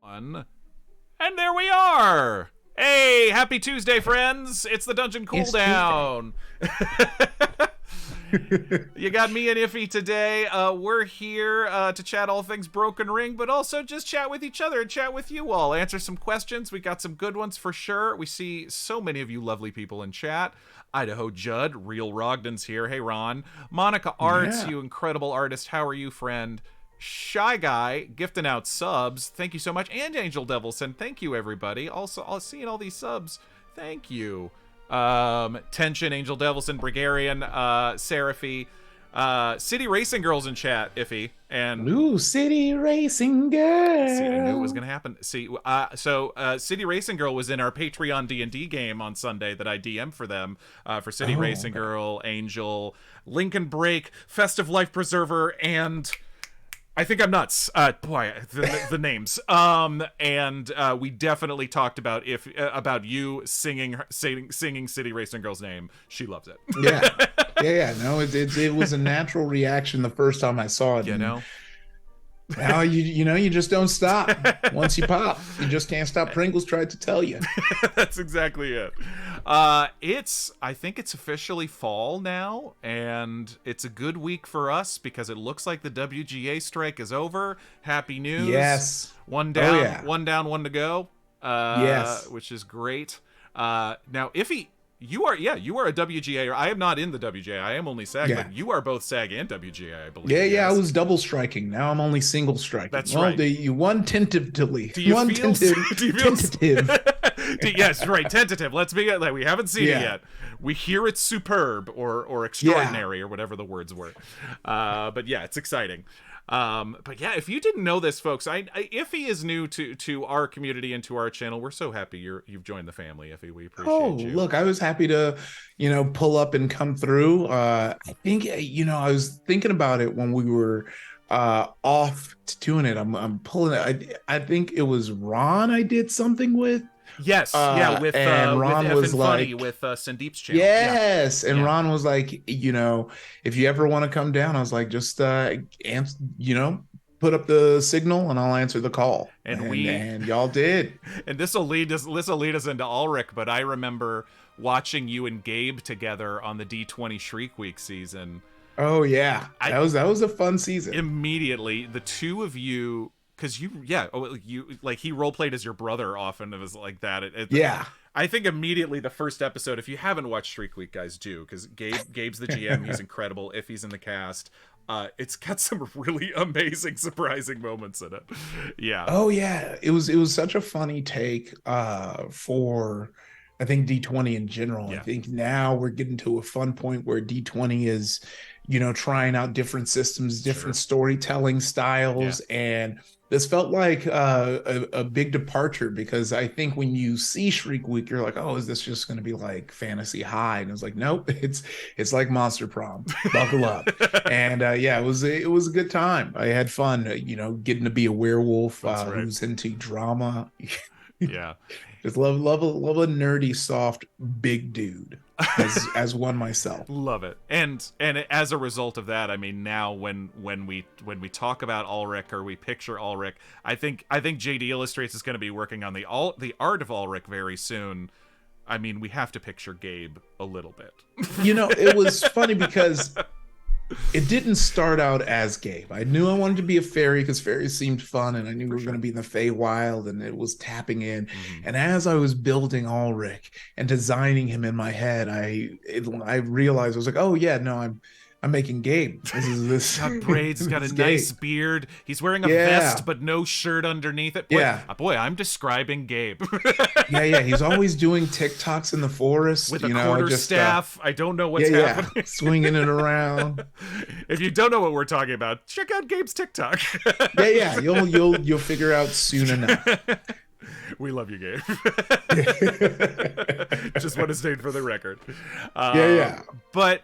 And there we are. Hey, happy Tuesday, friends. It's the Dungeon Cooldown. You got me and Iffy today. We're here to chat all things Broken Ring, but also just chat with each other and chat with you all. Answer some questions. We got some good ones for sure. We see so many of you lovely people in chat. Idaho Judd, Real Rogden's here. Hey, Ron. Monica Arts, you incredible artist. How are you, friend? Shy Guy, gifting out subs. Thank you so much. And Angel Devilson. Thank you, everybody. Also, seeing all these subs. Thank you. Tension, Angel Devilson, Brigarian, Seraphy, City Racing Girls in chat, Iffy. And Ooh, City Racing Girl. See, I knew it was gonna happen. See, so City Racing Girl was in our Patreon D&D game on Sunday that I DM'd for them, for City Racing Girl, Angel, Lincoln Break, Festive Life Preserver, and I think I'm nuts. Boy, the names. And we definitely talked about about you singing City Racing Girl's name. She loves it. Yeah. No, it was a natural reaction the first time I saw it. You know. Now you just don't stop. Once you pop, you just can't stop. Pringles tried to tell you. That's exactly it. I think it's officially fall now, and it's a good week for us because it looks like the WGA strike is over. Happy news. Yes. One down, one to go. Yes. Which is great. Now, Iffy, you are a WGA. I am not in the WGA. I am only SAG, but you are both SAG and WGA, I believe. Yeah. I was double striking. Now I'm only single striking. That's right. You won tentatively. Do you feel tentative? Yes, right. Tentative. Let's be like, we haven't seen it yet. We hear it's superb or extraordinary or whatever the words were. But yeah, it's exciting. But yeah, if you didn't know this, folks, Iffy is new to our community and to our channel. We're so happy you've joined the family, Iffy. We appreciate you. Look, I was happy to, pull up and come through. I think, I was thinking about it when we were off to doing it. I'm pulling it. I think it was Ron I did something with. Yes, with Ron with was Funny, like, with Sandeep's channel. Yes, and Ron was like, if you ever want to come down, I was like, just put up the signal and I'll answer the call. And y'all did. And this will lead us into Allyrick, but I remember watching you and Gabe together on the D20 Shriek Week season. Oh yeah, that was a fun season. Immediately, the two of you. Because you like he role played as your brother often. It was like that. I think immediately the first episode. If you haven't watched Streak Week, guys, do, because Gabe's the GM. He's incredible. If he's in the cast, it's got some really amazing, surprising moments in it. Yeah. Oh yeah, it was such a funny take for, I think, D20 in general. Yeah. I think now we're getting to a fun point where D20 is, trying out different systems, different storytelling styles, and this felt like a big departure, because I think when you see Shriek Week, you're like, oh, is this just going to be like Fantasy High? And it's like, nope, it's like Monster Prom. Buckle up. And it was a good time. I had fun, getting to be a werewolf who's into drama. Yeah. Just love a nerdy, soft, big dude as one myself. Love it. And as a result of that, I mean, now when we talk about Allyrick, or we picture Allyrick, I think JD Illustrates is going to be working on the art of Allyrick very soon. I mean, we have to picture Gabe a little bit. It was funny because it didn't start out as Gabe. I knew I wanted to be a fairy because fairies seemed fun, and I knew we were going to be in the Feywild, and it was tapping in. Mm-hmm. And as I was building Allyrick and designing him in my head, I realized, I was like, oh yeah, no, I'm making Gabe. This got braids, got a nice beard. He's wearing a vest but no shirt underneath it. Boy, I'm describing Gabe. yeah. He's always doing TikToks in the forest with a quarterstaff. I don't know what's happening. Swinging it around. If you don't know what we're talking about, check out Gabe's TikTok. You'll figure out soon enough. We love you, Gabe. Just want to state for the record. But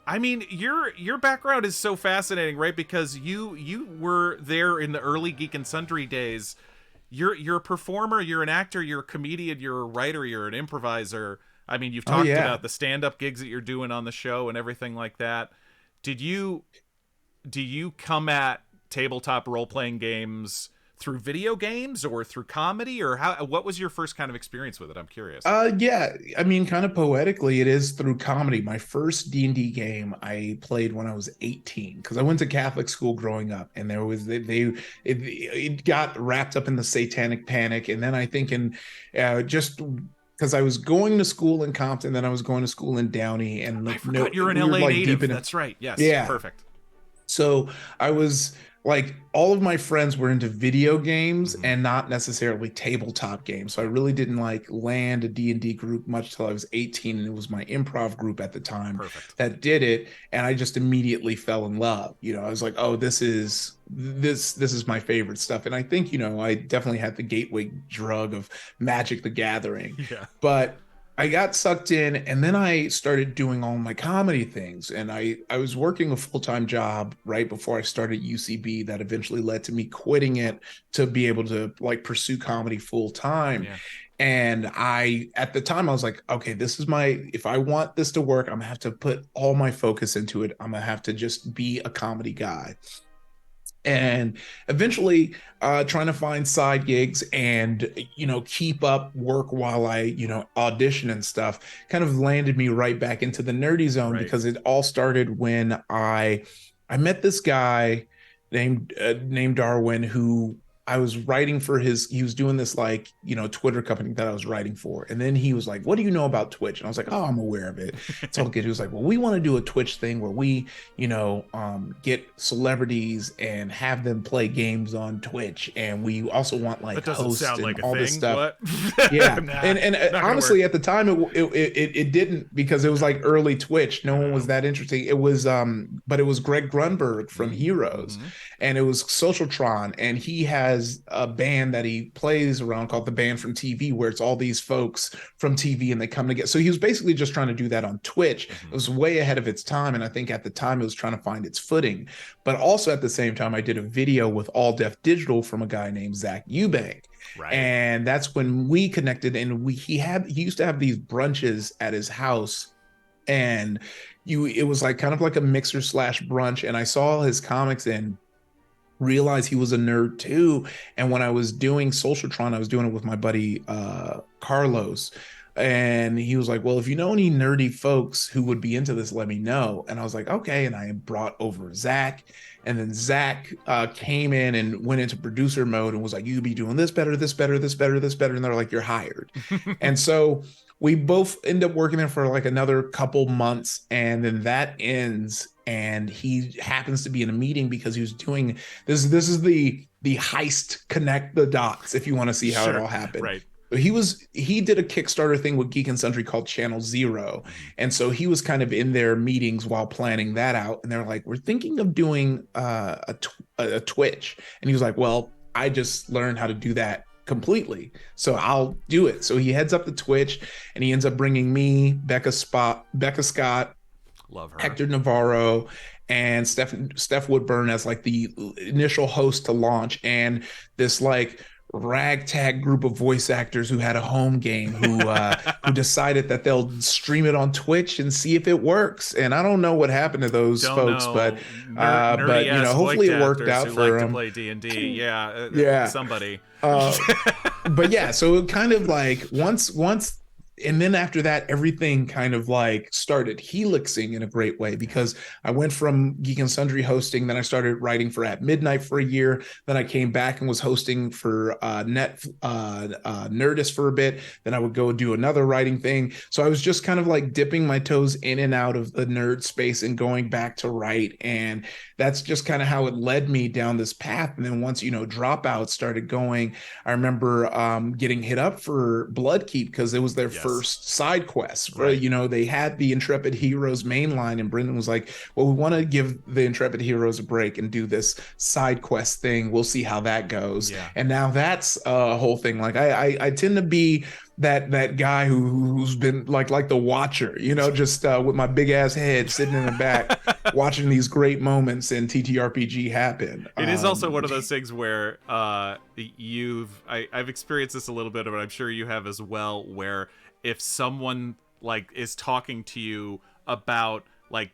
I mean, your background is so fascinating, right? Because you were there in the early Geek and Sundry days. You're a performer, you're an actor, you're a comedian, you're a writer, you're an improviser. I mean, you've talked about the stand-up gigs that you're doing on the show and everything like that. Do you come at tabletop role-playing games through video games or through comedy, or what was your first kind of experience with it? I'm curious. Yeah, I mean, kind of poetically, it is through comedy. My first D&D game I played when I was 18 because I went to Catholic school growing up, and there was it got wrapped up in the Satanic Panic, and then I think in just because I was going to school in Compton, then I was going to school in Downey, and I forgot you're an we were LA like deep native. in That's right. Yes, yeah. perfect. So I was like, all of my friends were into video games Mm-hmm. and not necessarily tabletop games. So I really didn't like land a D&D group much till I was 18. And it was my improv group at the time Perfect. that did it. And I just immediately fell in love. You know, I was like, oh, this is my favorite stuff. And I think, you know, I definitely had the gateway drug of Magic the Gathering. Yeah. But I got sucked in, and then I started doing all my comedy things. And I was working a full-time job right before I started UCB that eventually led to me quitting it to be able to like pursue comedy full time. Yeah. And at the time, I was like, okay, if I want this to work, I'm gonna have to put all my focus into it. I'm gonna have to just be a comedy guy. And eventually trying to find side gigs and, you know, keep up work while I, you know, audition and stuff kind of landed me right back into the nerdy zone. Right. Because it all started when I met this guy named Darwin, who I was writing for he was doing this like, you know, Twitter company that I was writing for. And then he was like, what do you know about Twitch? And I was like, oh, I'm aware of it. It's all good. He was like, well, we want to do a Twitch thing where we, you know, get celebrities and have them play games on Twitch. And we also want like That doesn't hosts sound and like a all thing. this stuff. What? Yeah. Nah, and honestly, at the time, it didn't, because it was like early Twitch. No one was that interesting. It was, but it was Greg Grunberg from Heroes, mm-hmm. and it was Socialtron. And he has a band that he plays around called the Band from TV, where it's all these folks from TV and they come together. So he was basically just trying to do that on Twitch. Mm-hmm. It was way ahead of its time. And I think at the time it was trying to find its footing. But also at the same time, I did a video with All Def Digital from a guy named Zach Eubank. Right. And that's when we connected. And he used to have these brunches at his house. And it was like kind of like a mixer / brunch. And I saw his comics and realized he was a nerd too. And when I was doing Socialtron, I was doing it with my buddy Carlos. And he was like, well, if you know any nerdy folks who would be into this, let me know. And I was like, okay. And I brought over Zach. And then Zach came in and went into producer mode and was like, you could be doing this better, this better, this better, this better. And they're like, you're hired. And so we both end up working there for like another couple months. And then that ends. And he happens to be in a meeting because he was doing this. This is the heist, connect the dots, if you want to see how it all happened. Right. He did a Kickstarter thing with Geek and Sundry called Channel Zero. And so he was kind of in their meetings while planning that out. And they're like, we're thinking of doing a Twitch. And he was like, well, I just learned how to do that completely, so I'll do it. So he heads up the Twitch, and he ends up bringing me, Becca Scott, love her, Hector Navarro, and Steph Woodburn as like the initial host to launch, and this like ragtag group of voice actors who had a home game who decided that they'll stream it on Twitch and see if it works. And I don't know what happened to those folks, but you know, hopefully it worked out for them. To play D&D, yeah, yeah, somebody. But yeah, so it kind of like once. And then after that, everything kind of like started helixing in a great way, because I went from Geek and Sundry hosting, then I started writing for At Midnight for a year. Then I came back and was hosting for Nerdist for a bit. Then I would go do another writing thing. So I was just kind of like dipping my toes in and out of the nerd space and going back to write. And that's just kind of how it led me down this path. And then once, you know, Dropouts started going, I remember getting hit up for Bloodkeep because it was their first side quest. Right? You know, they had the Intrepid Heroes main line, and Brendan was like, well, we want to give the Intrepid Heroes a break and do this side quest thing. We'll see how that goes. Yeah. And now that's a whole thing. Like I tend to be that guy who's been like the watcher, you know, just with my big ass head sitting in the back watching these great moments in TTRPG happen. It is also one of those things where I've experienced this a little bit, but I'm sure you have as well, where if someone like is talking to you about like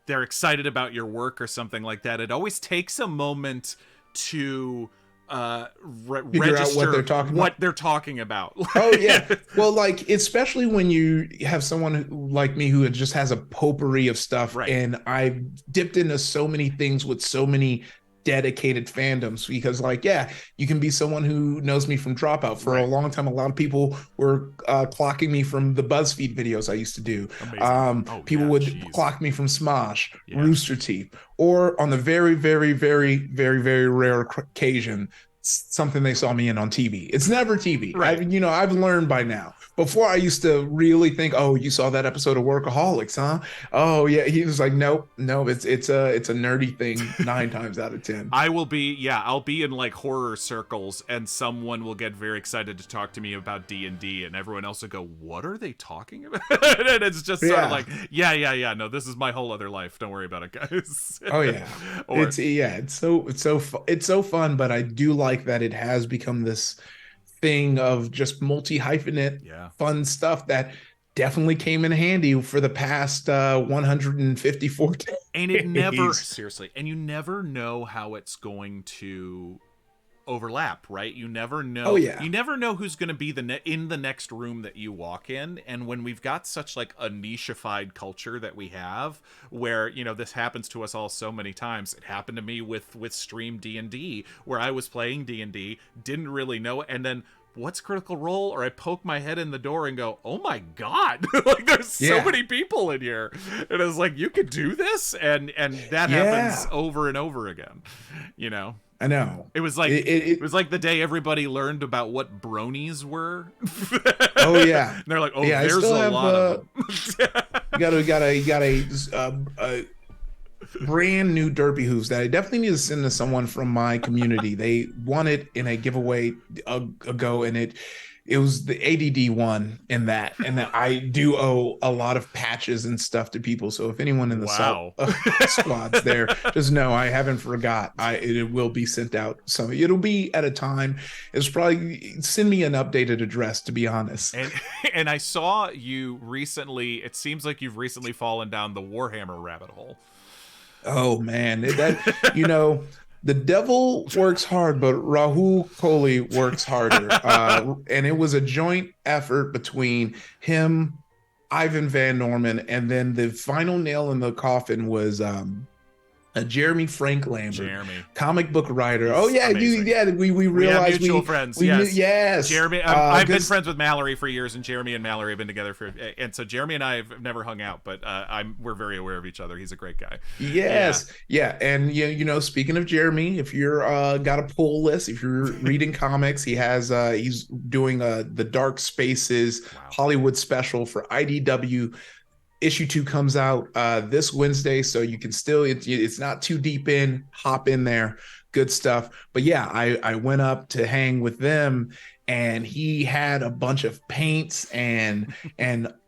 they're excited about your work or something like that, it always takes a moment to Figure out register what they're talking about. Oh yeah. Well, like, especially when you have someone like me who just has a potpourri of stuff, Right. and I've dipped into so many things with so many dedicated fandoms, because, like, yeah, you can be someone who knows me from Dropout. For a long time, a lot of people were clocking me from the BuzzFeed videos I used to do. Amazing. People would clock me from Smosh, Rooster Teeth, or on the very, very, very, very, very rare occasion, something they saw me in on TV. It's never TV. Right. I've learned by now. Before, I used to really think, oh, you saw that episode of Workaholics, huh? Oh yeah. He was like, nope, it's a nerdy thing 9 times out of 10. I'll be in like horror circles, and someone will get very excited to talk to me about D&D, and everyone else will go, what are they talking about? And it's just sort of like, no, this is my whole other life. Don't worry about it, guys. Oh yeah. It's so fun, but I do like that it has become this thing of just multi-hyphenate fun stuff that definitely came in handy for the past 154 days. And it never, seriously, and you never know how it's going to overlap, right? You never know. Oh yeah. You never know who's going to be in the next room that you walk in. And when we've got such like a nicheified culture that we have, where, you know, this happens to us all so many times. It happened to me with Stream D&D, where I was playing D&D, didn't really know it, and then what's Critical Role? Or I poke my head in the door and go, oh my god, like there's so many people in here, and I was like, you could do this, and that happens over and over again, you know. I know. It was like it was like the day everybody learned about what bronies were. Oh yeah. And they're like, oh yeah, there's a lot of them. you got a brand new derpy hooves that I definitely need to send to someone from my community. They won it in a giveaway ago, and it was the ADD one in that, and that I do owe a lot of patches and stuff to people. So if anyone in the squad's there, just know I haven't forgot. It will be sent out. So it'll be at a time. It's probably, send me an updated address, to be honest. And I saw you recently. It seems like you've recently fallen down the Warhammer rabbit hole. Oh man, the devil works hard, but Rahul Kohli works harder. And it was a joint effort between him, Ivan Van Norman, and then the final nail in the coffin was Jeremy Frank Lambert, comic book writer. We realized we have mutual friends. Yes, Jeremy. I've been friends with Mallory for years, and Jeremy and Mallory have been together and so Jeremy and I have never hung out, but we're very aware of each other. He's a great guy. Yes, and speaking of Jeremy, if you're got a pull list, if you're reading comics, he's doing the Dark Spaces Hollywood special for IDW. Issue 2 comes out this Wednesday, so you can still, it's not too deep in, hop in there, good stuff. But yeah, I went up to hang with them, and he had a bunch of paints and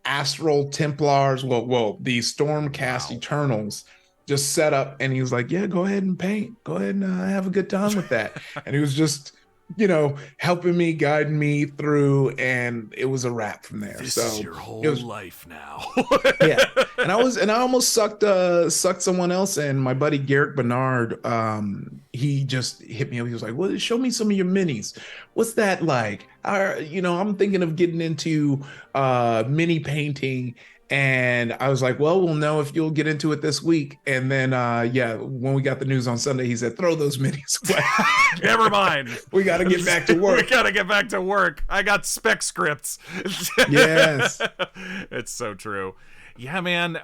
Astral Templars, the Stormcast Eternals just set up, and he was like, yeah, go ahead and paint, go ahead and have a good time with that. And he was just helping me, guiding me through, and it was a wrap from there. This is your whole life now. Yeah, and I almost sucked someone else in. My buddy Garrick Bernard, he just hit me up. He was like, "Well, show me some of your minis. What's that like?" I'm thinking of getting into mini painting. And I was like, well, we'll know if you'll get into it this week. And then, when we got the news on Sunday, he said, throw those minis away. Never mind. We got to get back to work. I got spec scripts. Yes. It's so true. Yeah, man.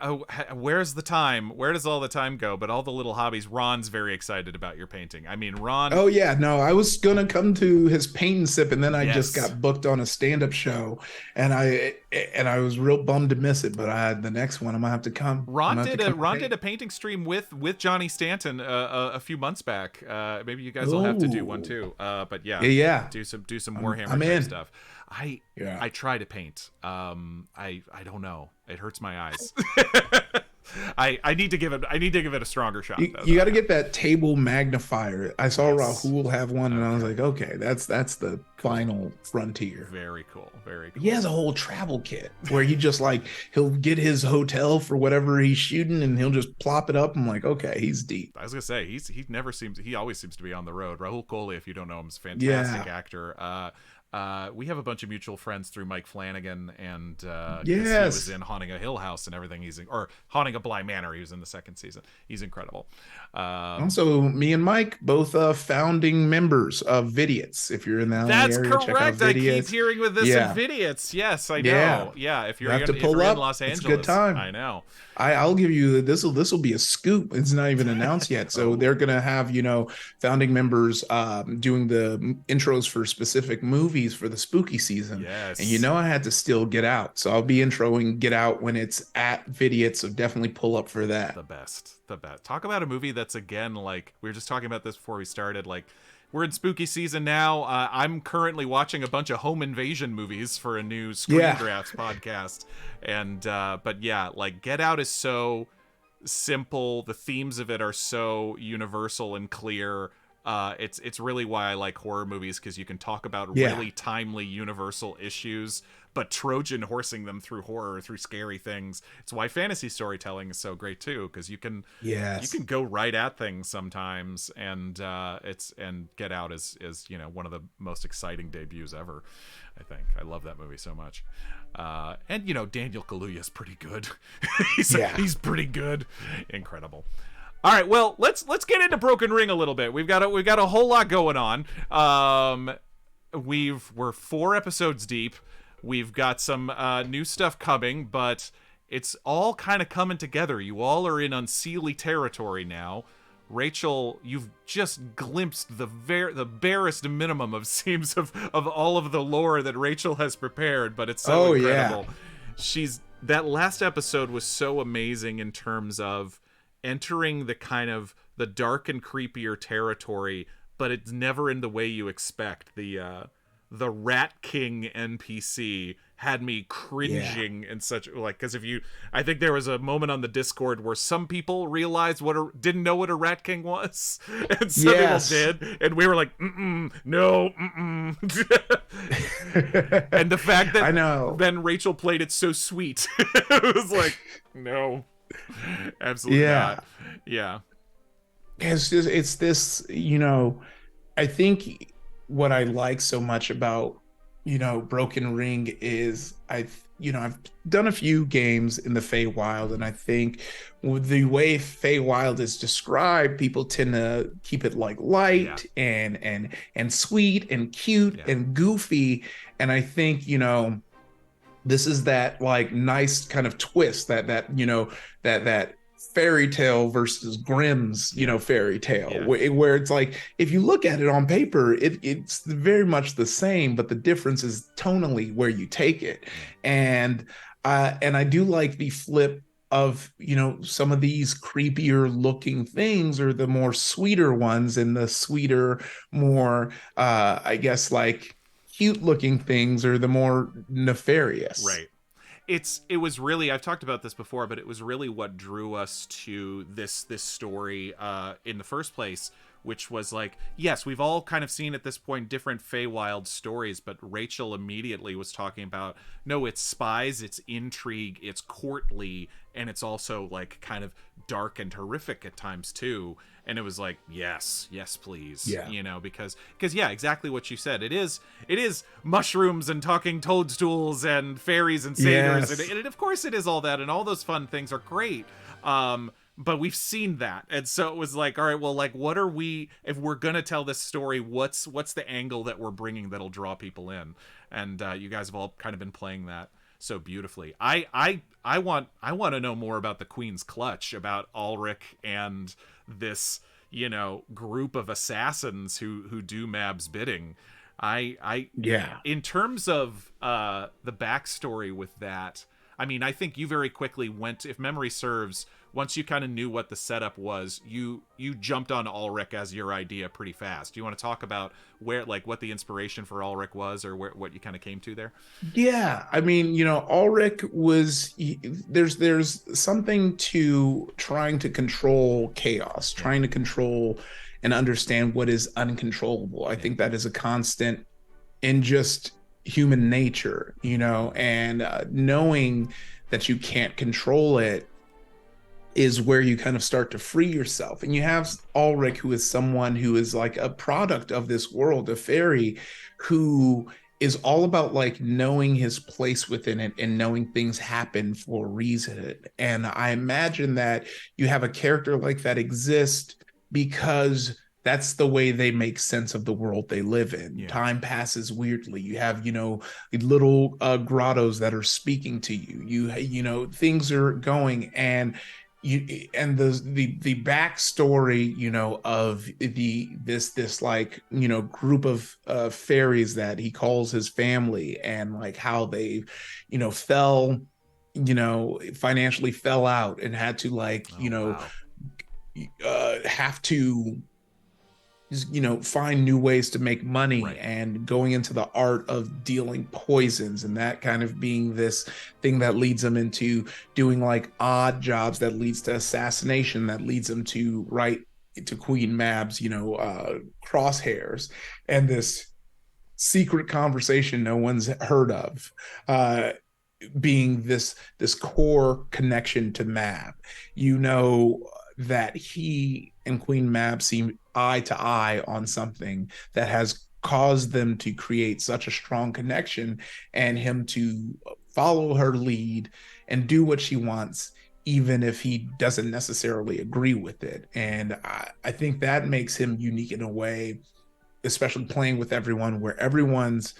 Where's the time? Where does all the time go? But all the little hobbies. Ron's very excited about your painting. I mean, Ron. Oh yeah, no, I was gonna come to his paint and sip, and then I just got booked on a stand-up show, and I was real bummed to miss it. But the next one, I'm gonna have to come. Ron did a painting stream with Johnny Stanton a few months back. Maybe you guys will have to do one too. But yeah, do some Warhammer type stuff. I try to paint. I don't know. It hurts my eyes. I need to give it a stronger shot. You got to get that table magnifier. I saw Rahul have one, and I was like, okay, that's the final frontier. Very cool. Very cool. He has a whole travel kit where he just like he'll get his hotel for whatever he's shooting, and he'll just plop it up. I'm like, okay, he's deep. I was gonna say he always seems to be on the road. Rahul Kohli, if you don't know him, is a fantastic actor. We have a bunch of mutual friends through Mike Flanagan, and he was in Haunting a Hill House and everything. Or Haunting a Bly Manor. He was in the second season. He's incredible. Also, me and Mike, both founding members of Vidiots. If you're in the LA area, correct. check out Vidiots. I keep hearing with this in Vidiots. Yes, I know. Yeah, if you're in Los Angeles, it's a good time. I know. I'll give you this will be a scoop. It's not even announced yet. So they're gonna have founding members doing the intros for specific movies for the spooky season. Yes. And I had to still Get Out, so I'll be introing Get Out when it's at Vidiots. So definitely pull up for that. The best. Talk about a movie that's, again, like we were just talking about this before we started. Like, we're in spooky season now. I'm currently watching a bunch of home invasion movies for a new Screen Drafts podcast. And but yeah, like Get Out is so simple. The themes of it are so universal and clear. It's really why I like horror movies, because you can talk about really timely universal issues, but Trojan horsing them through horror, through scary things. It's why fantasy storytelling is so great too, because you can go right at things sometimes, and Get Out is one of the most exciting debuts ever. I think I love that movie so much. And Daniel Kaluuya is pretty good. He's pretty good, incredible. All right, well, let's get into Broken Ring a little bit. We've got a whole lot going on. We're 4 episodes deep. We've got some new stuff coming, but it's all kind of coming together. You all are in unseelie territory now. Rachel, you've just glimpsed the barest minimum of seems of all of the lore that Rachel has prepared, but it's so incredible. That last episode was so amazing in terms of entering the kind of the dark and creepier territory, but it's never in the way you expect. The Rat King NPC had me cringing in such because I think there was a moment on the Discord where some people realized didn't know what a Rat King was, and some people did, and we were like, no. And the fact that I know then Rachel played it so sweet, it was like, no. Absolutely not. Yeah. It's this, I think what I like so much about, Broken Ring is I've done a few games in the Feywild, and I think the way Feywild is described, people tend to keep it like light and sweet and cute and goofy. And I think, this is that like nice kind of twist that fairy tale versus Grimm's, fairy tale, where it's like, if you look at it on paper, it's very much the same, but the difference is tonally where you take it. And I do like the flip of, some of these creepier looking things are the more sweeter ones, and the sweeter, more, I guess, like cute looking things are the more nefarious. Right. It was really, I've talked about this before, but it was really what drew us to this story in the first place, which was like, yes, we've all kind of seen at this point different Feywild stories, but Rachel immediately was talking about, no, it's spies, it's intrigue, it's courtly, and it's also like kind of dark and horrific at times too. And it was like, yes, please. Yeah. Because exactly what you said. It is mushrooms and talking toadstools and fairies and satyrs. Yes. And of course it is all that. And all those fun things are great. But we've seen that. And so it was like, all right, well, like, what are we, if we're going to tell this story, what's the angle that we're bringing that'll draw people in? And you guys have all kind of been playing that so beautifully. I want to know more about the Queen's Clutch, about Allyrick and this, group of assassins who do Mab's bidding. In terms of the backstory with that, I mean, I think you very quickly went, if memory serves, once you kind of knew what the setup was, you jumped on Alric as your idea pretty fast. Do you want to talk about where, like, what the inspiration for Alric was, or what you kind of came to there? Yeah, I mean, Ulrich was there's something to trying to control chaos, Yeah. trying to control and understand what is uncontrollable. I Yeah. think that is a constant in just human nature, and knowing that you can't control it is where you kind of start to free yourself. And you have Ulrich, who is someone who is like a product of this world, a fairy who is all about like knowing his place within it and knowing things happen for a reason. And I imagine that you have a character like that exist because that's the way they make sense of the world they live in. Yeah. Time passes weirdly. You have, little grottos that are speaking to you. Things are going, and the backstory, of this like, group of fairies that he calls his family, and like how they, fell, financially fell out and had to like, Oh wow. have to find new ways to make money, Right. and going into the art of dealing poisons, and that kind of being this thing that leads them into doing like odd jobs, that leads to assassination, that leads them to Queen Mab's crosshairs, and this secret conversation no one's heard of, being this core connection to Mab. That he and Queen Mab seem eye to eye on something that has caused them to create such a strong connection, and him to follow her lead and do what she wants, even if he doesn't necessarily agree with it. And I think that makes him unique in a way, especially playing with everyone, where everyone's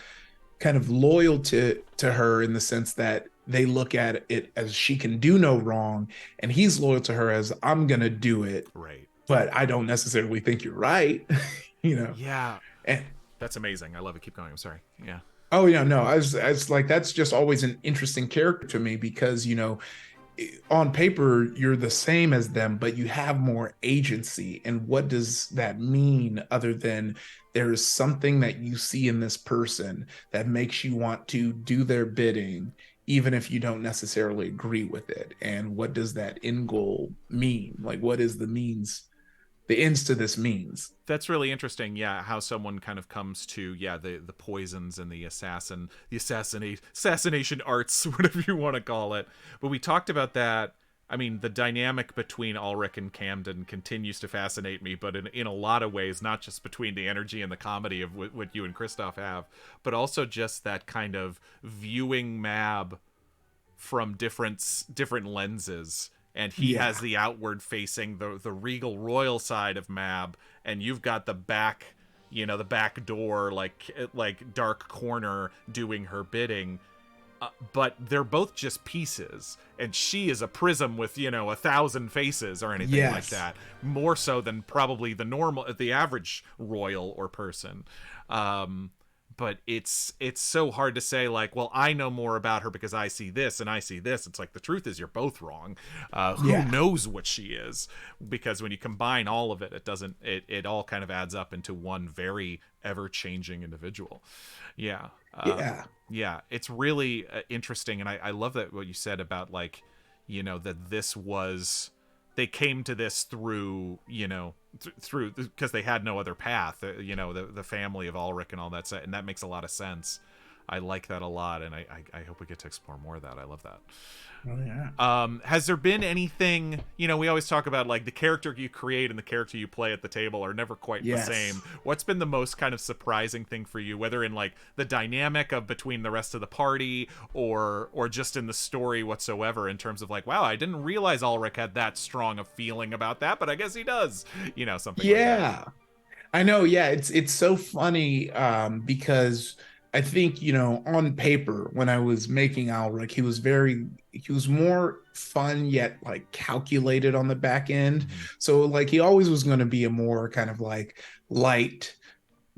kind of loyal to her, in the sense that they look at it as she can do no wrong, and he's loyal to her as, I'm gonna do it, Right. but I don't necessarily think you're right. Yeah. And That's amazing. I love it. Keep going. I'm sorry. Yeah. oh yeah, no, I was like, that's just always an interesting character to me, because on paper you're the same as them, but you have more agency. And what does that mean, other than there is something that you see in this person that makes you want to do their bidding, even if you don't necessarily agree with it? And what does that end goal mean? Like, what is the ends to this means? That's really interesting. Yeah, how someone kind of comes to, yeah, the poisons and the assassination arts, whatever you want to call it. But we talked about that. I mean, the dynamic between Ulrich and Camden continues to fascinate me, but in a lot of ways, not just between the energy and the comedy of what you and Christoph have, but also just that kind of viewing Mab from different lenses, and he Yeah. has the outward facing, the regal royal side of Mab, and you've got the back, the back door, like dark corner doing her bidding. But they're both just pieces, and she is a prism with 1,000 faces or anything like Yes. that, more so than probably the average royal or person. But it's so hard to say, like, well, I know more about her because I see this and I see this. It's like, the truth is, you're both wrong. Who Yeah. knows what she is? Because when you combine all of it, it all kind of adds up into one very ever-changing individual. Yeah. Yeah. Yeah, it's really interesting, and I love that what you said about, like, that this was, they came to this through, through, because they had no other path, the family of Ulrich and all that stuff, and that makes a lot of sense. I like that a lot, and I hope we get to explore more of that. I love that. Oh yeah. Has there been anything, we always talk about, like, the character you create and the character you play at the table are never quite Yes. the same. What's been the most kind of surprising thing for you, whether in, like, the dynamic of between the rest of the party, or just in the story whatsoever, in terms of, like, wow, I didn't realize Ulrich had that strong a feeling about that, but I guess he does, something like that. Yeah. I know, yeah, it's so funny, because I think, on paper, when I was making Alric, he was more fun, yet like calculated on the back end. Mm-hmm. So like he always was going to be a more kind of like light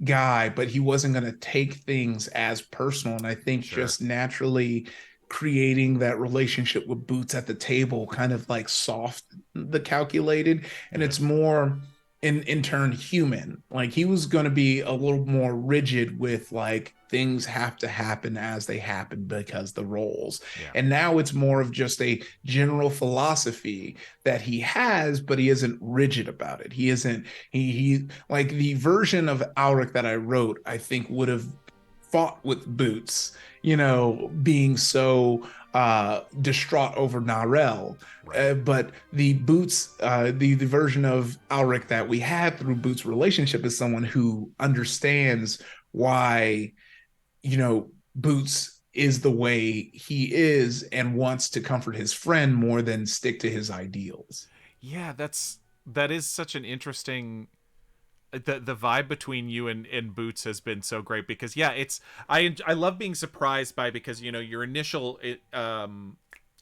guy, but he wasn't going to take things as personal. And I think Sure. just naturally creating that relationship with Boots at the table kind of like soft the calculated, and Yeah. it's more in turn human. Like he was going to be a little more rigid with like things have to happen as they happen because the roles. Yeah. And now it's more of just a general philosophy that he has, but he isn't rigid about it. He isn't he like the version of Alric that I wrote, I think would have fought with Boots, being so distraught over Narelle. Right. But the Boots, the version of Alric that we had through Boots' relationship is someone who understands why, Boots is the way he is and wants to comfort his friend more than stick to his ideals. Yeah, that is such an interesting, the vibe between you and Boots has been so great, because yeah, it's I love being surprised by, because your initial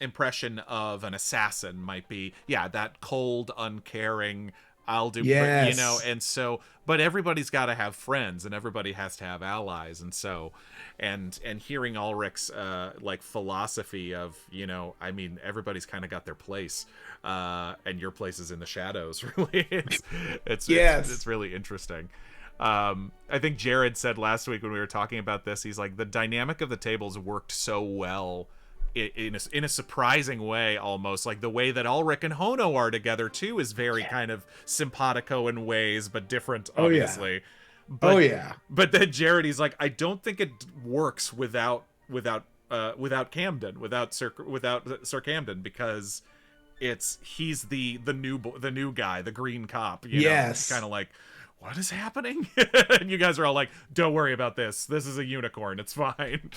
impression of an assassin might be, yeah, that cold, uncaring, I'll do, but Yes. and so, but everybody's got to have friends and everybody has to have allies, and so, and hearing Ulrich's like philosophy of, I mean, everybody's kind of got their place, and your place is in the shadows. Really, it's Yes. really interesting. I think Jared said last week when we were talking about this, he's like, the dynamic of the tables worked so well in a surprising way, almost like the way that Ulrich and Hono are together too is very kind of simpatico in ways, but different, Oh yeah. obviously. Oh But yeah. but then Jared, he's like, I don't think it works without Camden, without Sir Camden, because he's the new guy, the green cop, Yes. kind of like, what is happening? And you guys are all like, don't worry about this. This is a unicorn. It's fine.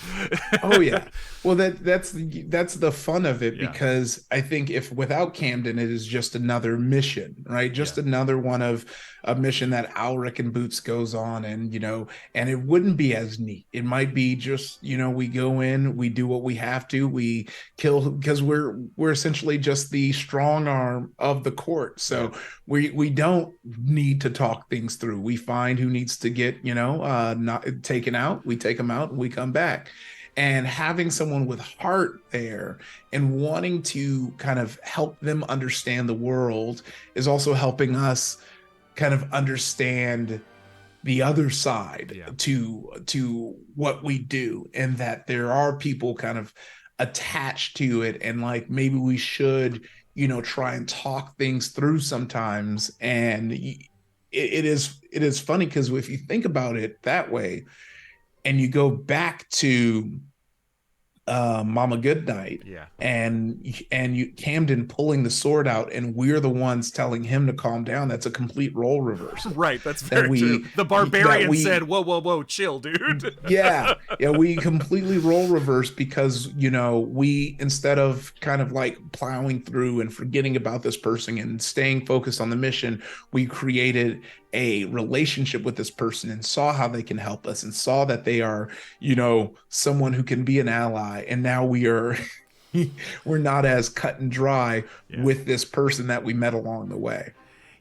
Oh yeah. Well, that's the fun of it, Yeah. because I think if without Camden, it is just another mission, right? Yeah. Just another one of a mission that Alric and Boots goes on, and and it wouldn't be as neat. It might be just, we go in, we do what we have to, we kill, because we're essentially just the strong arm of the court. Yeah. So we don't need to talk things through. We find who needs to get, not taken out, we take them out, and we come back. And having someone with heart there and wanting to kind of help them understand the world is also helping us kind of understand the other side Yeah. to what we do, and that there are people kind of attached to it, and like maybe we should try and talk things through sometimes. And it is funny, because if you think about it that way and you go back to Mama Goodnight, Yeah. and you Camden pulling the sword out, and we're the ones telling him to calm down. That's a complete role reversal. Right. That's That very true. we The that barbarian we said, whoa, whoa, whoa, chill, dude. yeah, we completely role reverse, because we, instead of kind of like plowing through and forgetting about this person and staying focused on the mission, we created a relationship with this person and saw how they can help us, and saw that they are someone who can be an ally. And now we're not as cut and dry Yeah. with this person that we met along the way.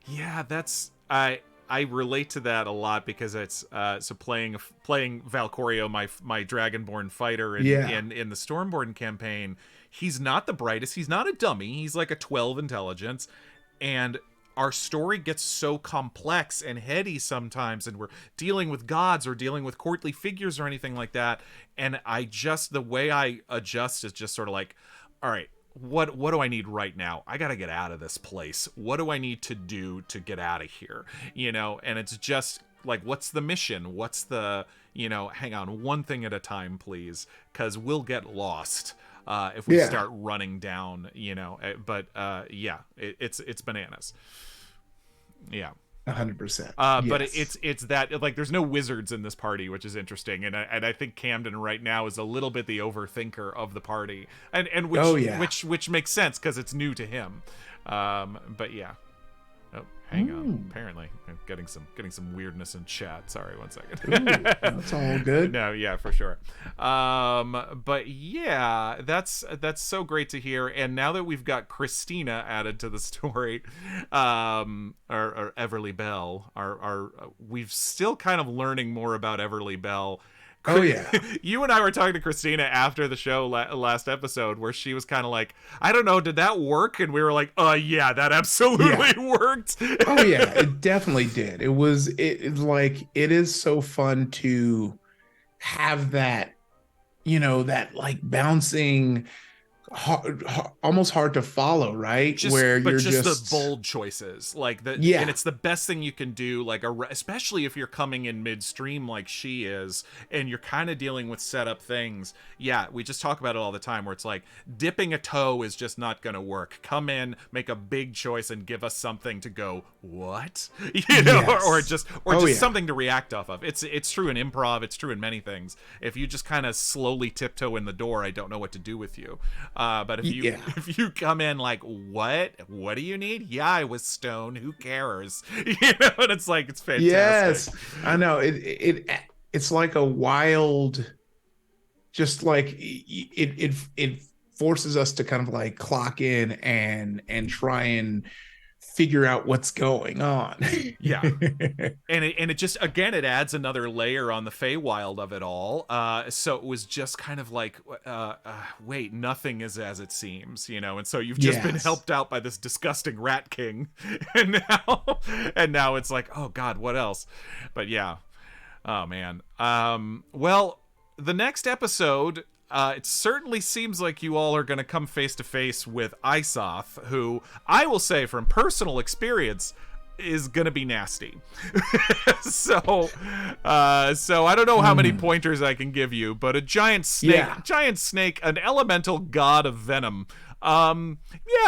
Yeah, that's I relate to that a lot, because it's so playing Valcorio, my Dragonborn fighter Yeah. in the Stormborn campaign. He's not the brightest. He's not a dummy. He's like a 12 intelligence, and our story gets so complex and heady sometimes, and we're dealing with gods or dealing with courtly figures or anything like that. And the way I adjust is just sort of like, all right, what do I need right now? I got to get out of this place. What do I need to do to get out of here? And it's just like, what's the mission? What's the, hang on, one thing at a time, please, because we'll get lost if we start running down, but yeah, it's bananas. Yeah. 100%. But Yes. it's that, like, there's no wizards in this party, which is interesting, and I think Camden right now is a little bit the overthinker of the party, and which Oh yeah. which makes sense because it's new to him. But yeah. Oh, hang on. Apparently, I'm getting some weirdness in chat. Sorry, one second. Ooh, that's all good. No, yeah, for sure. But yeah, that's so great to hear. And now that we've got Christina added to the story, or Everly Bell, our we've still kind of learning more about Everly Bell. Oh yeah. You and I were talking to Christina after the show last episode, where she was kind of like, I don't know, did that work? And we were like, yeah, that absolutely worked. Oh yeah, it definitely did. It like, it is so fun to have that, that like bouncing, almost hard to follow, right? Where But you're just the just, bold choices, like that, yeah, and it's the best thing you can do. Like especially if you're coming in midstream, like she is, and you're kind of dealing with setup things. Yeah, we just talk about it all the time, where it's like dipping a toe is just not gonna work. Come in, make a big choice, and give us something to go, what, yes. or just something to react off of. It's true in improv. It's true in many things. If you just kind of slowly tiptoe in the door, I don't know what to do with you. But if you come in like, what do you need? Yeah, I was stoned. Who cares? And it's like, it's fantastic. Yes, I know. It's like a wild, just like it forces us to kind of like clock in and try and figure out what's going on. Yeah. And it just, again, it adds another layer on the Feywild of it all. So it was just kind of like, wait, nothing is as it seems, and so you've just been helped out by this disgusting rat king, and now it's like, oh god, what else? But yeah, oh man. Well, the next episode, it certainly seems like you all are going to come face to face with Isoth, who I will say from personal experience is going to be nasty. So I don't know how many pointers I can give you, but a giant snake, an elemental god of venom.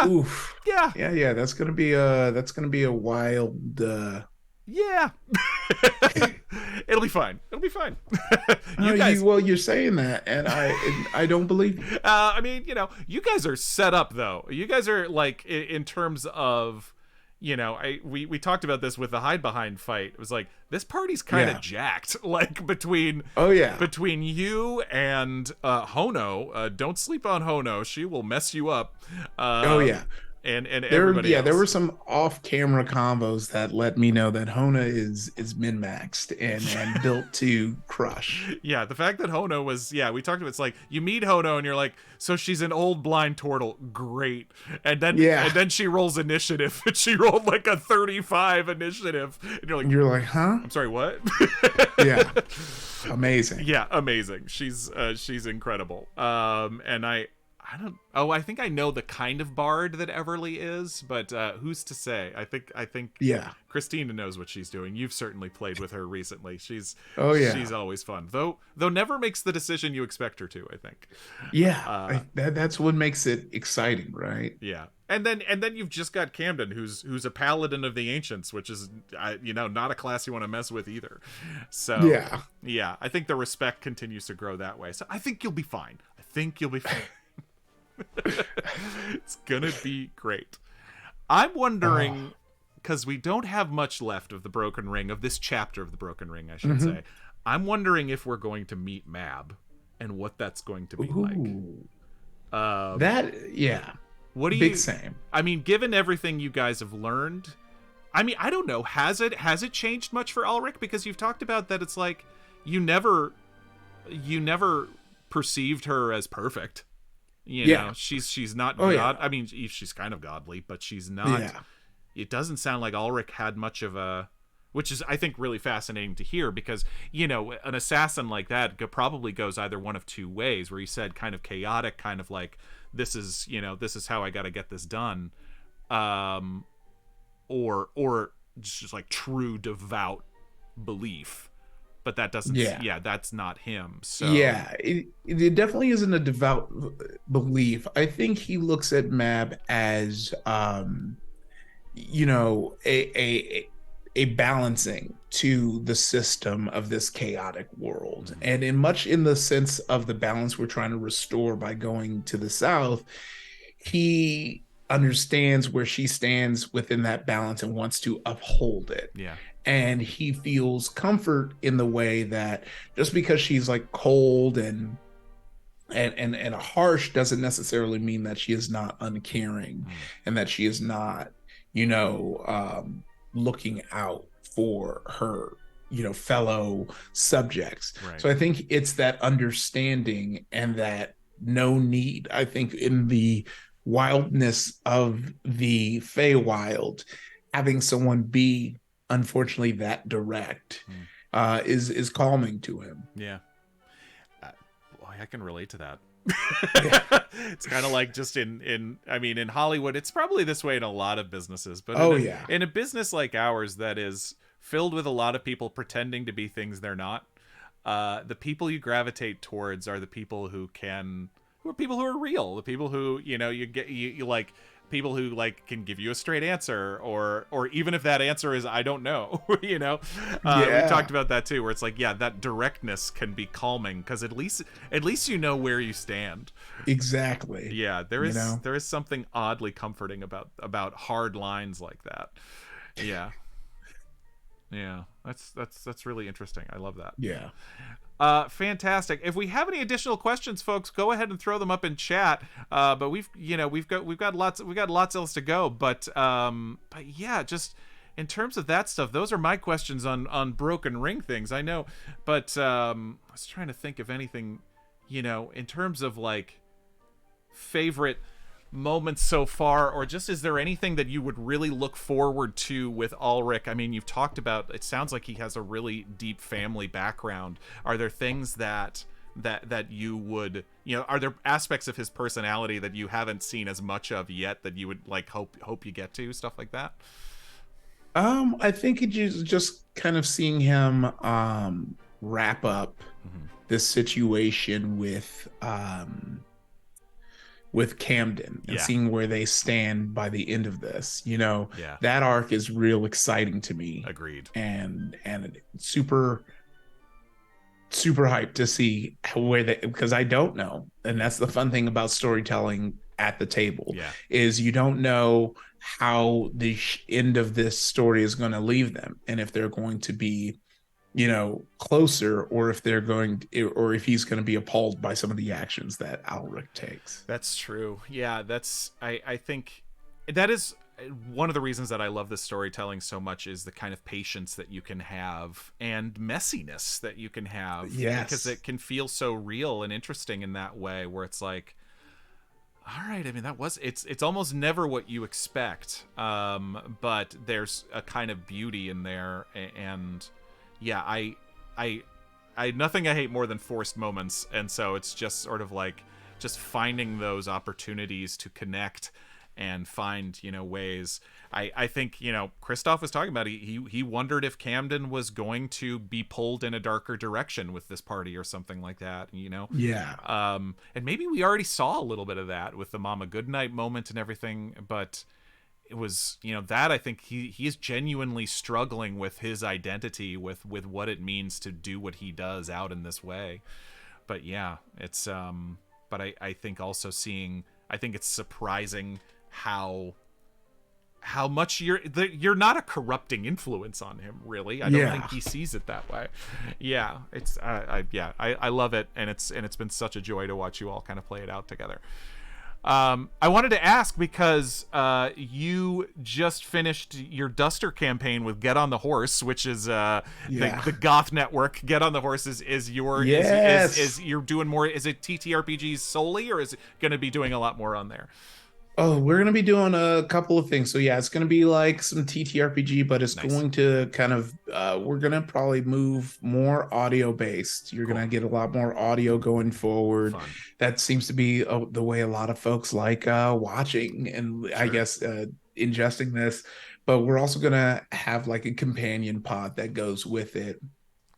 Oof. Yeah. That's going to be a wild, yeah. It'll be fine. You're saying that, and I don't believe you. I mean, you guys are set up though. You guys are like, in terms of, we talked about this with the hide behind fight. It was like, this party's kind of jacked, like between you and Hono. Don't sleep on Hono. She will mess you up. And everybody else. There were some off-camera combos that let me know that Hona is min-maxed and built to crush. Yeah, the fact that Hono was, we talked about, it's like, you meet Hono and you're like, so she's an old blind turtle, great. And then she rolls initiative, and she rolled like a 35 initiative. And you're like, huh? I'm sorry, what? Yeah. Amazing. Yeah, amazing. She's incredible. And I think I know the kind of bard that Everly is, but who's to say? I think Christina knows what she's doing. You've certainly played with her recently. She's always fun. Though never makes the decision you expect her to, I think. Yeah. That's what makes it exciting, right? Yeah. And then you've just got Camden, who's a paladin of the ancients, which is not a class you want to mess with either. So yeah, I think the respect continues to grow that way. So I think you'll be fine. It's gonna be great. I'm wondering, because we don't have much left of the Broken Ring, of this chapter of the Broken Ring, I should say. I'm wondering if we're going to meet Mab and what that's going to be like. What do big same. I mean, given everything you guys have learned, I mean, I don't know. Has it changed much for Allyrick? Because you've talked about that it's like you never perceived her as perfect. She's not god. I mean, she's kind of godly, but she's not. It doesn't sound like Allyrick had much of a, which is, I think, really fascinating to hear, because an assassin like that probably goes either one of two ways, where you said kind of chaotic, kind of like, this is how I got to get this done, or just like true devout belief. But that doesn't, that's not him. So it definitely isn't a devout belief. I think he looks at Mab as a balancing to the system of this chaotic world. And in the sense of the balance we're trying to restore by going to the south, he understands where she stands within that balance and wants to uphold it. And he feels comfort in the way that just because she's like cold and harsh doesn't necessarily mean that she is not uncaring and that she is not, looking out for her fellow subjects. Right. So I think it's that understanding and that no need. I think in the wildness of the Feywild, having someone be unfortunately that direct is calming to him. Yeah. Boy, I can relate to that. Yeah. It's kind of like just in Hollywood, it's probably this way in a lot of businesses, but Yeah. in a business like ours that is filled with a lot of people pretending to be things they're not, the people you gravitate towards are the people who are real, the people who you like, people who like can give you a straight answer, or even if that answer is I don't know. We talked about that too, where it's like, yeah, that directness can be calming because at least you know where you stand. Exactly. Yeah, there is something oddly comforting about hard lines like that. Yeah. Yeah, that's really interesting. I love that. Yeah. Fantastic. If we have any additional questions, folks, go ahead and throw them up in chat. But we've got lots else to go. But yeah, just in terms of that stuff, those are my questions on Broken Ring things. I know, but I was trying to think of anything, in terms of like favorite moments so far, or just is there anything that you would really look forward to with Allyrick? I mean, you've talked about, it sounds like he has a really deep family background. Are there things that you would, are there aspects of his personality that you haven't seen as much of yet that you would like hope you get to, stuff like that? I think it just kind of seeing him wrap up this situation with Camden and seeing where they stand by the end of this. That arc is real exciting to me. Agreed. And super hyped to see where because I don't know. And that's the fun thing about storytelling at the table, is you don't know how the end of this story is going to leave them, and if they're going to be closer, or if if he's going to be appalled by some of the actions that Allyrick takes. That's true. Yeah, I think that is one of the reasons that I love this storytelling so much, is the kind of patience that you can have and messiness that you can have. Yes. Because it can feel so real and interesting in that way, where it's like, all right, I mean, it's almost never what you expect. But there's a kind of beauty in there, and yeah, I nothing I hate more than forced moments, and so it's just sort of like just finding those opportunities to connect and find ways. I think Christoph was talking about, he wondered if Camden was going to be pulled in a darker direction with this party or something like that. And maybe we already saw a little bit of that with the Mama Goodnight moment and everything, but it was, that I think he is genuinely struggling with his identity, with what it means to do what he does out in this way. But yeah, it's but I think also I think it's surprising how much you're not a corrupting influence on him, really. I don't think he sees it that way. Yeah, it's I love it, and it's been such a joy to watch you all kind of play it out together. I wanted to ask, because you just finished your Duster campaign with Get on the Horse, which is the Goth Network. Get on the Horse is your is you're doing more. Is it TTRPGs solely, or is it going to be doing a lot more on there? Oh, we're going to be doing a couple of things. So yeah, it's going to be like some TTRPG, but it's going to kind of, we're going to probably move more audio based. You're going to get a lot more audio going forward. Fun. That seems to be the way a lot of folks like watching and I guess ingesting this. But we're also going to have like a companion pod that goes with it.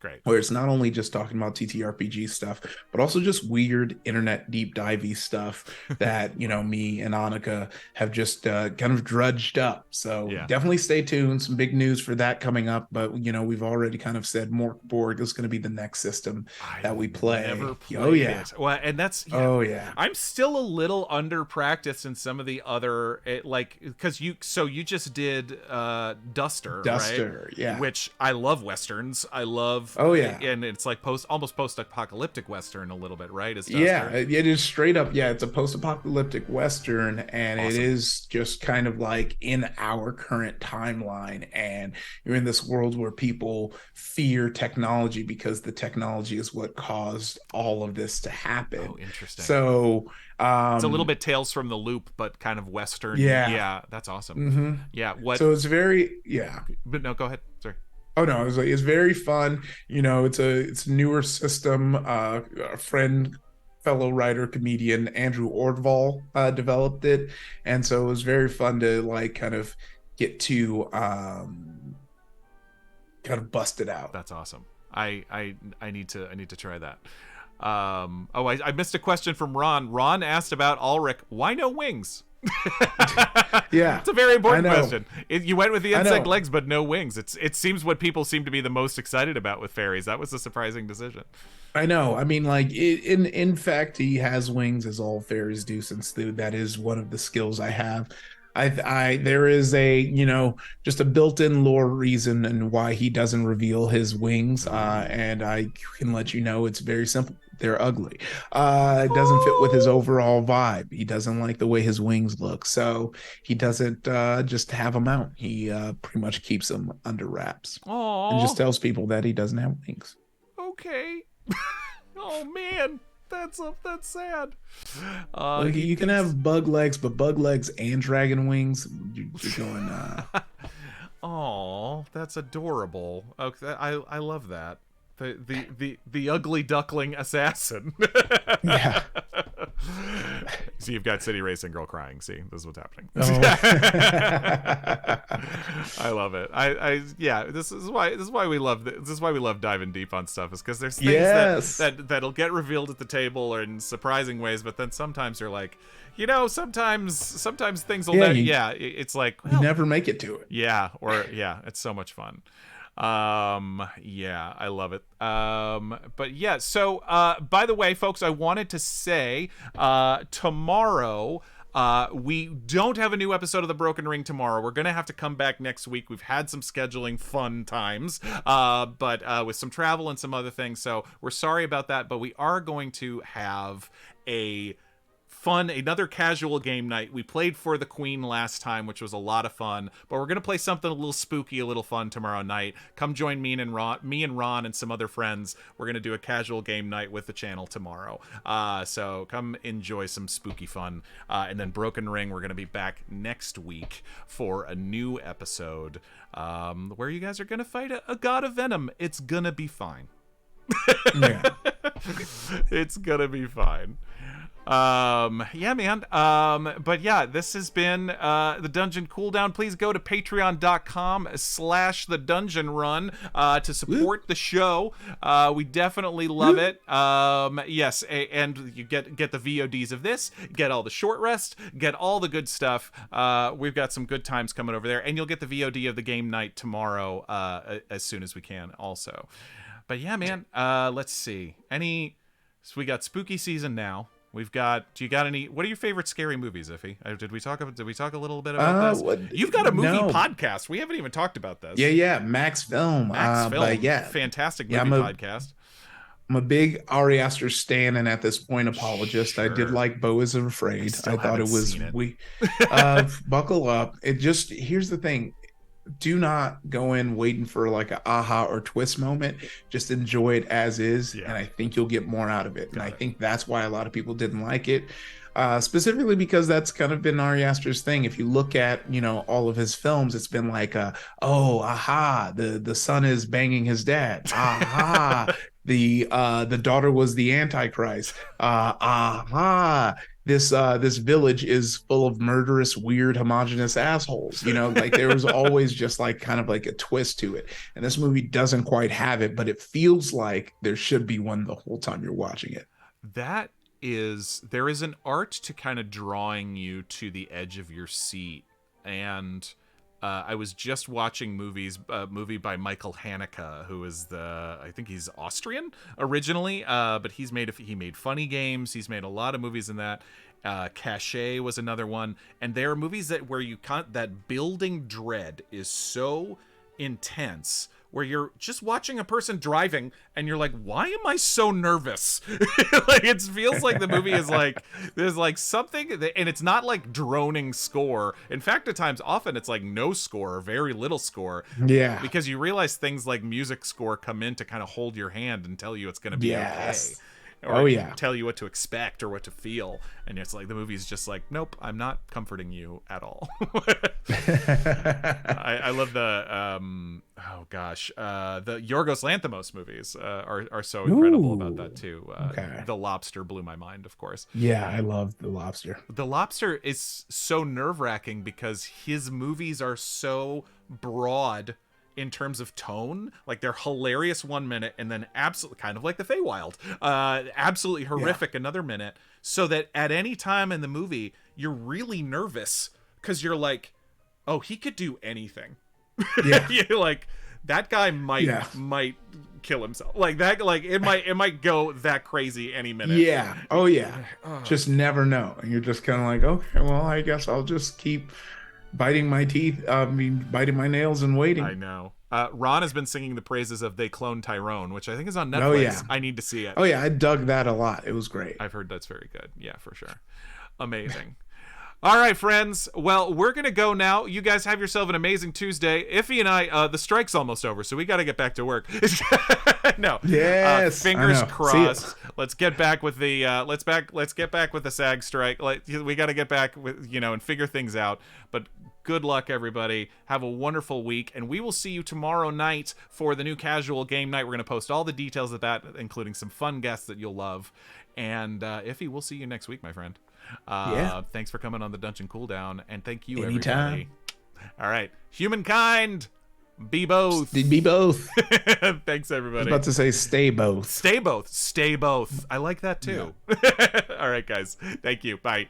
Great. Where it's not only just talking about TTRPG stuff, but also just weird internet deep divey stuff that, me and Annika have just kind of drudged up. So definitely stay tuned. Some big news for that coming up. But, we've already kind of said Morkborg is going to be the next system that we play. Never played it. Well, and that's, I'm still a little under practiced in some of the other, because you just did Duster, right? Yeah. Which I love Westerns. I love Oh yeah. and it's like almost post-apocalyptic Western a little bit, right? Is Yeah, Duster. it is straight up. Yeah, it's a post-apocalyptic Western, and it Awesome. is just kind of like in our current timeline. And you're in this world where people fear technology because the technology is what caused all of this to Oh, happen. interesting. So, It's a little um, bit Tales from the Loop, but kind of Western. yeah. Yeah, that's awesome. hmm Yeah, what? So it's very, yeah. But no, go ahead. Sorry. Oh no, it's very fun. It's a newer system. A friend, fellow writer, comedian Andrew Ordval developed it, and so it was very fun to like kind of get to kind of bust it out. That's awesome. I need to try that. I missed a question from Ron. Ron asked about Alryck. Why no wings? Yeah, It's a very I important know. question. You went with the I insect know. legs, but no wings. It seems what people seem to be the most excited about with fairies. That was a surprising decision. I know. I mean, like in fact, he has wings as all fairies do, since that is one of the skills I have. There is a just a built-in lore reason and why he doesn't reveal his wings, and I can let you know it's very simple. They're ugly. It doesn't fit with his overall vibe. He doesn't like the way his wings look, so he doesn't just have them out. He pretty much keeps them under wraps and just Oh, tells people that he doesn't have wings. okay. Oh man, that's sad. Like He you can thinks. have bug legs, but bug legs and dragon wings, you're going. Oh, that's adorable. Okay, I love that. The ugly duckling assassin. Yeah. So you've got City Racing Girl crying. See, this is what's happening. Oh. I love it. Yeah. This is why we love this is why we love diving deep on stuff, is because there's things Yes. that'll get revealed at the table or in surprising ways, but then sometimes you're like, sometimes things will it's like, You well, never make it to it. yeah, it's so much fun. Yeah, I love it. But yeah, so by the way, folks, I wanted to say tomorrow we don't have a new episode of The Broken Ring tomorrow. We're gonna have to come back next week. We've had some scheduling fun times, but with some travel and some other things, so we're sorry about that, but we are going to have another casual game night. We played For the Queen last time, which was a lot of fun, but we're gonna play something a little spooky, a little fun tomorrow night. Come join me and Ron and some other friends. We're gonna do a casual game night with the channel tomorrow, so come enjoy some spooky fun, and then Broken Ring, we're gonna be back next week for a new episode, where you guys are gonna fight a god of venom. It's gonna be fine. Yeah. It's gonna be fine. Yeah, man. But yeah, this has been the Dungeon Cooldown. Please go to patreon.com/the Dungeon Run to support the show. We definitely love it. Yes, and you get the VODs of this, get all the short rest, get all the good stuff. We've got some good times coming over there, and you'll get the VOD of the game night tomorrow as soon as we can also. But yeah, man, let's see. So we got spooky season now. Do you got any? What are your favorite scary movies, Iffy? Did we talk a little bit about this? You've got a movie podcast. We haven't even talked about this. Yeah. Max Film. But yeah, fantastic movie podcast. I'm a big Ari Aster stan, and at this point, apologist. Sure. I did like Beau is Afraid. I thought it was buckle up. Here's the thing. Do not go in waiting for like a aha or twist moment. Just enjoy it as is, and I think you'll get more out of it. I think that's why a lot of people didn't like it, specifically because that's kind of been Ari Aster's thing. If you look at all of his films, it's been like aha, the son is banging his dad. Aha, the daughter was the Antichrist. Aha. This village is full of murderous, weird, homogenous assholes. Like there was always just like kind of like a twist to it. And this movie doesn't quite have it, but it feels like there should be one the whole time you're watching it. There is an art to kind of drawing you to the edge of your seat. And I was just watching a movie by Michael Haneke, who is I think he's Austrian originally, but he made Funny Games. He's made a lot of movies in that. Cachet was another one, and there are movies that building dread is so intense where you're just watching a person driving and you're like, why am I so nervous? Like, it feels like the movie is like, there's like something that, and it's not like droning score. In fact, at times, often it's like no score or very little score. Yeah. Because you realize things like music score come in to kind of hold your hand and tell you it's going to be okay. Or tell you what to expect or what to feel. And it's like the movie's just like, nope, I'm not comforting you at all. I love the the Yorgos Lanthimos movies are so incredible about that too. The Lobster blew my mind, of course. Yeah, I love The Lobster. The Lobster is so nerve-wracking because his movies are so broad in terms of tone. Like, they're hilarious 1 minute and then absolutely, kind of like the Feywild, absolutely horrific another minute, so that at any time in the movie you're really nervous because you're like, oh, he could do anything. Yeah. You're like, that guy might kill himself. Like that, like it might go that crazy any minute. Yeah. Oh yeah. Just never know. And you're just kind of like, okay, well, I guess I'll just keep biting my teeth, biting my nails and waiting. I know. Ron has been singing the praises of They Clone Tyrone, which I think is on Netflix. Oh, yeah. I need to see it. Oh yeah, I dug that a lot. It was great. I've heard that's very good. Yeah, for sure. Amazing. All right, friends. Well, we're going to go now. You guys have yourself an amazing Tuesday. Iffy and I, the strike's almost over, so we got to get back to work. No. Yes. Fingers crossed. Let's get back with the let's get back with the SAG strike. We got to get back with, and figure things out. But good luck, everybody. Have a wonderful week, and we will see you tomorrow night for the new casual game night. We're going to post all the details of that, including some fun guests that you'll love. And Iffy, we'll see you next week, my friend. Thanks for coming on the Dungeon Cooldown, and thank you, anytime. Everybody. All right, humankind, be both. Be both. Thanks, everybody. I was about to say stay both. Stay both. I like that too. Yeah. All right, guys. Thank you. Bye.